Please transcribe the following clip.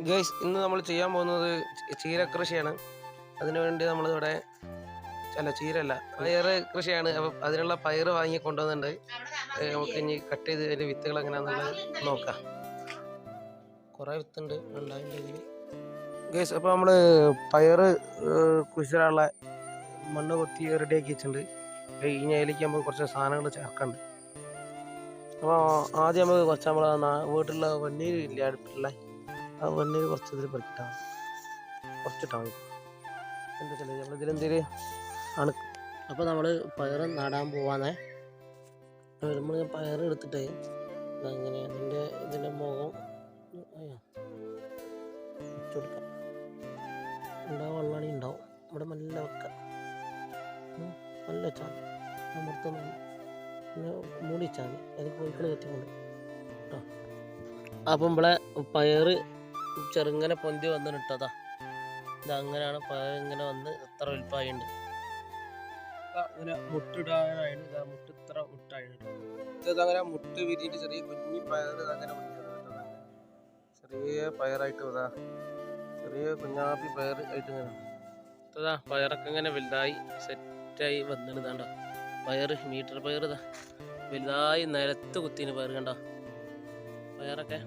Guys, ഇന്ന് നമ്മൾ ചെയ്യാൻ പോകുന്നത് ചീര കൃഷിയാണ്. അതിനുവേണ്ടി നമ്മളിവിടെ ചീരല്ല, പയറ് കൃഷിയാണ്. അപ്പം അതിനുള്ള പയറ് വാങ്ങി കൊണ്ടുവന്നിട്ടുണ്ട്. നമുക്ക് ഇനി കട്ട് ചെയ്ത് അതിൻ്റെ വിത്തുകൾ എങ്ങനെയാണെന്നുള്ളത് നോക്കാം. കുറേ വിത്തുണ്ട് ഉണ്ടായിട്ടുണ്ടെങ്കിൽ. ഗൈസ്, അപ്പോൾ നമ്മൾ പയറ് കൃഷിയുള്ള മണ്ണ് കൊത്തി റെഡിയാക്കി വെച്ചിട്ടുണ്ട്. ഇനി അതിലേക്ക് നമുക്ക് കുറച്ച് സാധനങ്ങൾ ചേർക്കുന്നുണ്ട്. അപ്പോൾ ആദ്യം നമുക്ക് കുറച്ച് നമ്മളെ വീട്ടിലുള്ള വെണ്ണീര് ഇല്ല, അടുപ്പിലുള്ള ആ വെണ്ണീര് കുറച്ച് ഇതിൽ പെറുക്കിട്ടാൽ കുറച്ചിട്ടാൽ മതി. എന്താ വെച്ചാൽ നമ്മൾ ഇതിലെന്തെങ്കിലും ആണ്. അപ്പോൾ നമ്മൾ പയർ നടാൻ പോവാന്നേ. വരുമ്പോൾ പയർ എടുത്തിട്ട് അങ്ങനെ ഇതിൻ്റെ മുഖം വെച്ച് കൊടുക്കാം. ഉണ്ടാവും, വെള്ളാണി ഉണ്ടാവും. ഇവിടെ നല്ല വെക്കാം, നല്ല വെച്ചാൽ അമർത്തൊന്നും പിന്നെ മൂടി വെച്ചാൽ മതി. അതിന് കോഴിക്കൾ കത്തിക്കൊണ്ട് കേട്ടോ. അപ്പം ഇവിടെ പയർ ചെറുങ്ങനെ പൊന്തി വന്നിട്ട് ഇട്ടതാ. ഇതങ്ങനെയാണ് പയർ ഇങ്ങനെ വന്ന് എത്ര വലുപ്പമായിട്ടുണ്ട്. അങ്ങനെ മുട്ടിടാനായിട്ട് മുട്ട് ഇത്ര മുട്ടായിട്ട് ഇതങ്ങനെ മുട്ട് വിരിയിട്ട് ചെറിയ കുഞ്ഞി പയർ അങ്ങനെ ചെറിയ പയറായിട്ട് ഇതാ, ചെറിയ കുഞ്ഞാപ്പി പയർ ആയിട്ട് ഇങ്ങനെ ഇതാ. പയറൊക്കെ ഇങ്ങനെ വലുതായി സെറ്റായി വന്നിട്ട് ഇതാണ്ടോ. പയർ മീറ്റർ പയർ ഇതാ വലുതായി നിലത്ത് കുത്തിന് പയർ കണ്ടോ. പയറൊക്കെ